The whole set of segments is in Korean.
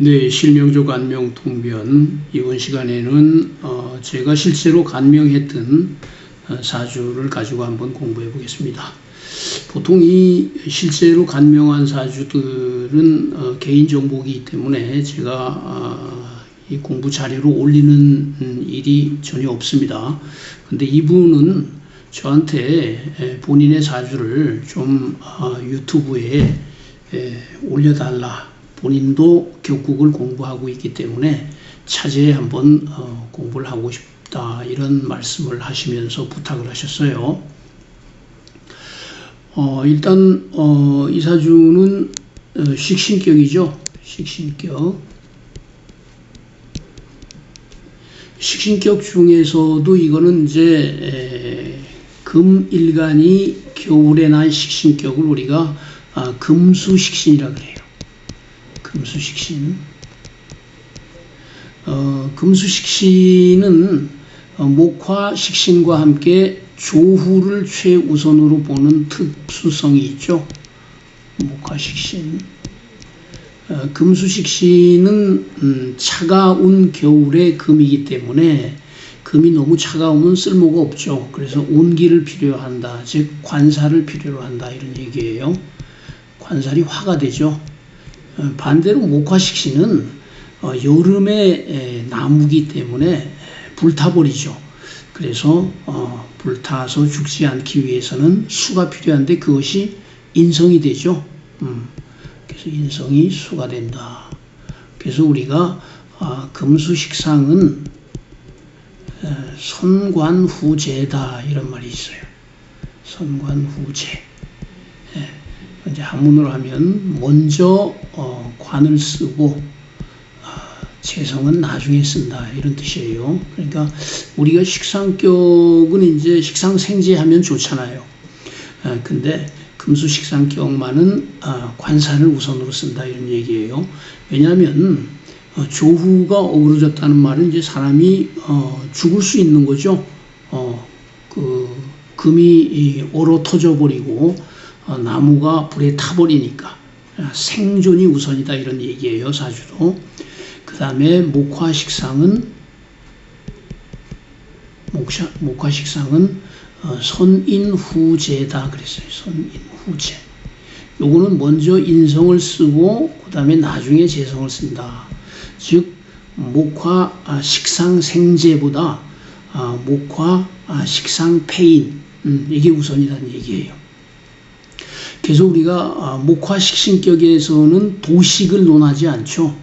네, 실명조 간명통변 이번 시간에는 제가 실제로 간명했던 사주를 가지고 한번 공부해 보겠습니다. 보통 이 실제로 간명한 사주들은 개인정보이기 때문에 제가 이 공부 자료로 올리는 일이 전혀 없습니다. 근데 이분은 저한테 본인의 사주를 좀 유튜브에 올려달라, 본인도 격국을 공부하고 있기 때문에 차제에 한번 공부를 하고 싶다, 이런 말씀을 하시면서 부탁을 하셨어요. 일단 이 사주는 식신격이죠. 식신격 중에서도 이거는 이제 금일간이 겨울에 난 식신격을 우리가 금수식신이라 그래요. 금수식신. 금수식신은 목화식신과 함께 조후를 최우선으로 보는 특수성이 있죠. 목화식신. 금수식신은 차가운 겨울의 금이기 때문에 금이 너무 차가우면 쓸모가 없죠. 그래서 온기를 필요로 한다, 즉 관살을 필요로 한다, 이런 얘기예요. 관살이 화가 되죠. 반대로 목화식신은 여름에 나무기 때문에 불타버리죠. 그래서 불타서 죽지 않기 위해서는 수가 필요한데 그것이 인성이 되죠. 그래서 인성이 수가 된다. 그래서 우리가 금수식상은 선관후제다, 이런 말이 있어요. 선관후제. 이제 한문으로 하면 먼저 관을 쓰고 재성은 나중에 쓴다, 이런 뜻이에요. 그러니까 우리가 식상격은 이제 식상생제하면 좋잖아요. 근데 금수식상격만은 관산을 우선으로 쓴다, 이런 얘기예요. 왜냐하면 조후가 어우러졌다는 말은 이제 사람이 죽을 수 있는 거죠. 금이 얼어 터져 버리고 나무가 불에 타버리니까 생존이 우선이다, 이런 얘기예요, 사주도. 그 다음에 목화식상은 선인후제다 그랬어요. 선인후제. 요거는 먼저 인성을 쓰고 그 다음에 나중에 재성을 쓴다. 즉 목화식상생제보다 목화식상폐인, 이게 우선이라는 얘기예요. 그래서 우리가 목화식신격에서는 도식을 논하지 않죠.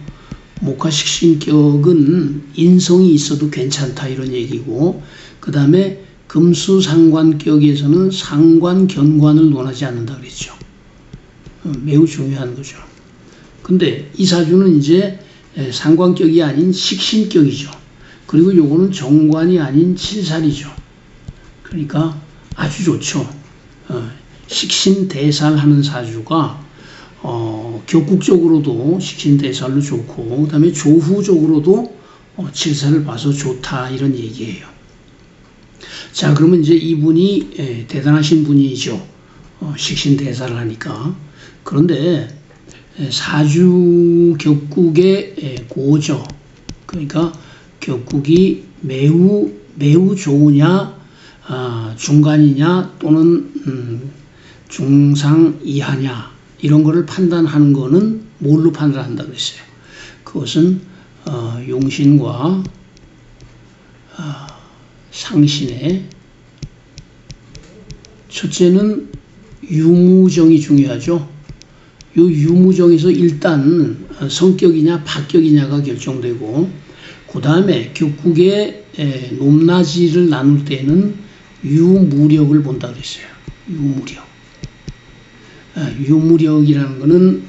목화식신격은 인성이 있어도 괜찮다, 이런 얘기고, 그 다음에 금수상관격에서는 상관견관을 논하지 않는다 그랬죠. 매우 중요한 거죠. 근데 이 사주는 이제 상관격이 아닌 식신격이죠. 그리고 요거는 정관이 아닌 칠살이죠. 그러니까 아주 좋죠. 식신대살하는 사주가 격국적으로도 식신대살로 좋고, 그 다음에 조후적으로도 칠살을 봐서 좋다, 이런 얘기예요. 자, 그러면 이제 이분이 대단하신 분이죠. 식신대살을 하니까. 그런데 사주 격국의 고저, 그러니까 격국이 매우 좋으냐, 중간이냐, 또는 중상 이하냐, 이런 거를 판단하는 거는 뭘로 판단한다 그랬어요? 그것은 용신과 상신의, 첫째는 유무정이 중요하죠. 요 유무정에서 일단 성격이냐 박격이냐가 결정되고, 그 다음에 격국의 높낮이를 나눌 때는 유무력을 본다 그랬어요. 유무력이라는 거는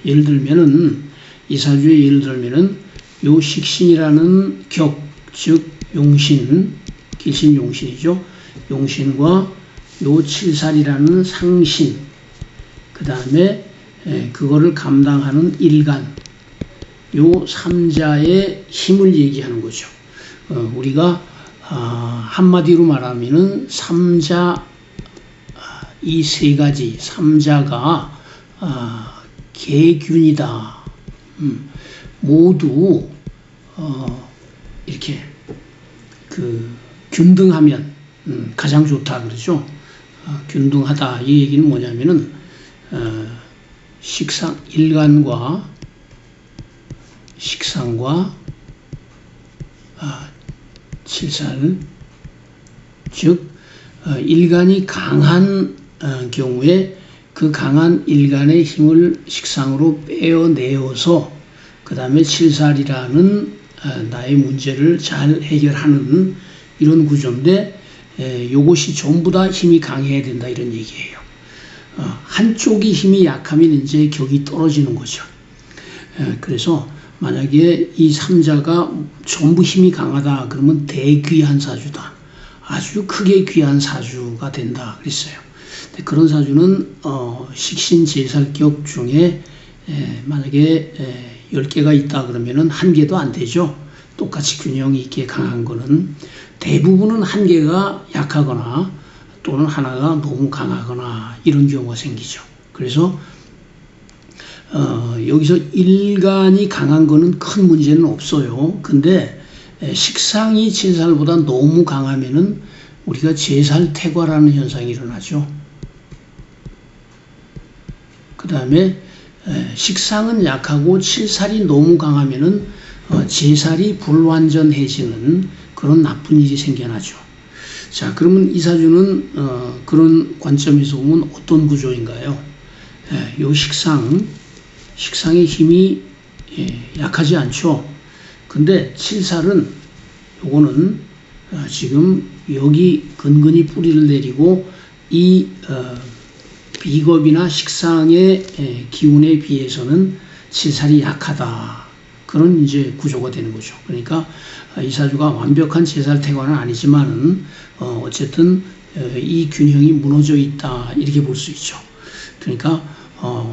예를 들면은 이 사주에 예를 들면은 요 식신이라는 격, 즉 용신, 길신용신이죠. 용신과 요 칠살이라는 상신, 그 다음에 그거를 감당하는 일간, 요 삼자의 힘을 얘기하는 거죠. 우리가 한마디로 말하면은 삼자, 이 세 가지 삼자가 계균이다, 모두 이렇게 균등하면 가장 좋다 그러죠. 균등하다 이 얘기는 뭐냐면은 일간과 식상과 칠살, 즉 일간이 강한 경우에 그 강한 일간의 힘을 식상으로 빼어내어서 그 다음에 칠살이라는 나의 문제를 잘 해결하는 이런 구조인데, 이것이 전부 다 힘이 강해야 된다 이런 얘기예요. 한쪽이 힘이 약하면 이제 격이 떨어지는 거죠. 그래서 만약에 이 삼자가 전부 힘이 강하다 그러면 대귀한 사주다, 아주 크게 귀한 사주가 된다 그랬어요. 그런 사주는 식신제살격 중에 만약에 10개가 있다 그러면은 1개도 안 되죠. 똑같이 균형이 있게 강한 거는 대부분은 1개가 약하거나 또는 하나가 너무 강하거나 이런 경우가 생기죠. 그래서 여기서 일간이 강한 거는 큰 문제는 없어요. 근데 식상이 칠살보다 너무 강하면은 우리가 제살퇴과라는 현상이 일어나죠. 그 다음에 식상은 약하고 칠살이 너무 강하면은 제살이 불완전해지는 그런 나쁜 일이 생겨나죠. 자, 그러면 이 사주는 그런 관점에서 보면 어떤 구조인가요? 요 식상의 힘이 약하지 않죠. 근데 칠살은 요거는 지금 여기 근근히 뿌리를 내리고 이 비겁이나 식상의 기운에 비해서는 칠살이 약하다. 그런 이제 구조가 되는 거죠. 그러니까 이 사주가 완벽한 제살퇴과는 아니지만은 어쨌든 이 균형이 무너져 있다 이렇게 볼 수 있죠. 그러니까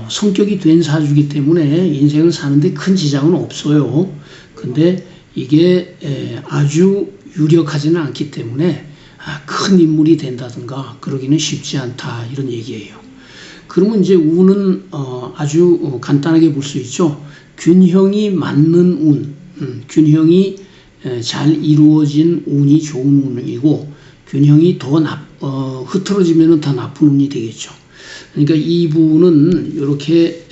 성격이 된 사주이기 때문에 인생을 사는데 큰 지장은 없어요. 근데 이게 아주 유력하지는 않기 때문에 큰 인물이 된다든가 그러기는 쉽지 않다 이런 얘기예요. 그러면 이제 운은 아주 간단하게 볼 수 있죠. 균형이 맞는 운, 균형이 잘 이루어진 운이 좋은 운이고, 균형이 더 흐트러지면 더 나쁜 운이 되겠죠. 그러니까 이 부분은 이렇게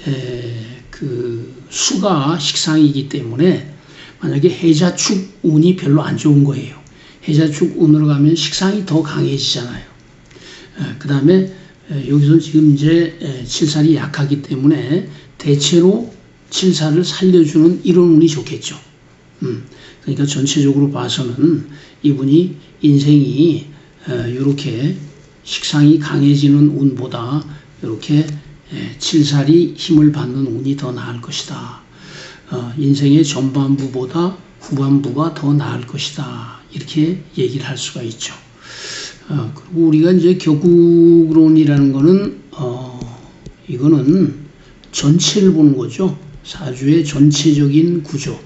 수가 식상이기 때문에 만약에 해자축 운이 별로 안 좋은 거예요. 해자축 운으로 가면 식상이 더 강해지잖아요. 그 다음에 여기서 지금 이제 칠살이 약하기 때문에 대체로 칠살을 살려주는 이런 운이 좋겠죠. 그러니까 전체적으로 봐서는 이분이 인생이 이렇게 식상이 강해지는 운보다 이렇게 칠살이 힘을 받는 운이 더 나을 것이다. 인생의 전반부보다 후반부가 더 나을 것이다. 이렇게 얘기를 할 수가 있죠. 그리고 우리가 이제 격국론이라는 거는 이거는 전체를 보는 거죠. 사주의 전체적인 구조,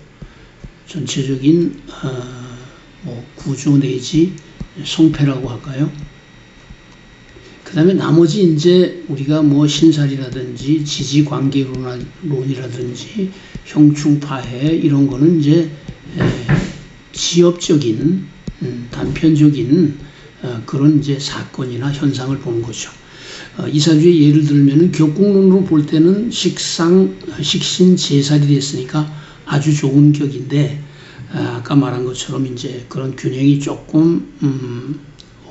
전체적인 구조 내지 성패라고 할까요? 그 다음에 나머지 이제 우리가 신살이라든지 지지관계론이라든지 형충파해 이런 거는 이제 지엽적인 단편적인 그런 이제 사건이나 현상을 보는 거죠. 이 사주의 예를 들면은 격국론으로 볼 때는 식신 제살이 됐으니까 아주 좋은 격인데, 아까 말한 것처럼 이제 그런 균형이 조금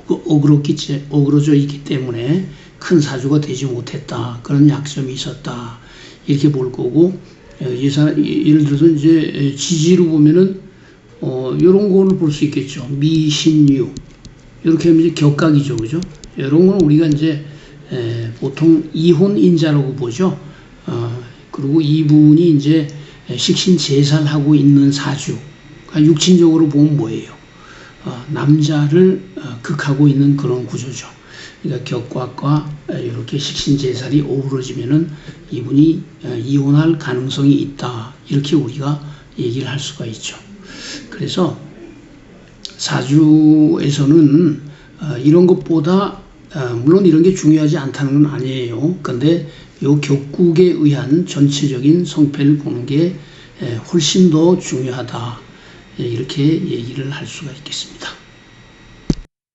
어그러져 있기 때문에 큰 사주가 되지 못했다. 그런 약점이 있었다. 이렇게 볼 거고, 예를 들어서 이제 지지로 보면은 이런 거를 볼 수 있겠죠. 미신유 이렇게 하면 이제 격각이죠, 그죠? 이런 거는 우리가 이제 보통 이혼인자라고 보죠. 그리고 이분이 이제 식신 제살하고 있는 사주. 그러니까 육친적으로 보면 뭐예요? 남자를 극하고 있는 그런 구조죠. 그러니까 격곽과 이렇게 식신 제살이 어우러지면은 이분이 이혼할 가능성이 있다. 이렇게 우리가 얘기를 할 수가 있죠. 그래서 사주에서는 이런 것보다 물론 이런 게 중요하지 않다는 건 아니에요. 근데 요 격국에 의한 전체적인 성패를 보는 게 훨씬 더 중요하다. 이렇게 얘기를 할 수가 있겠습니다.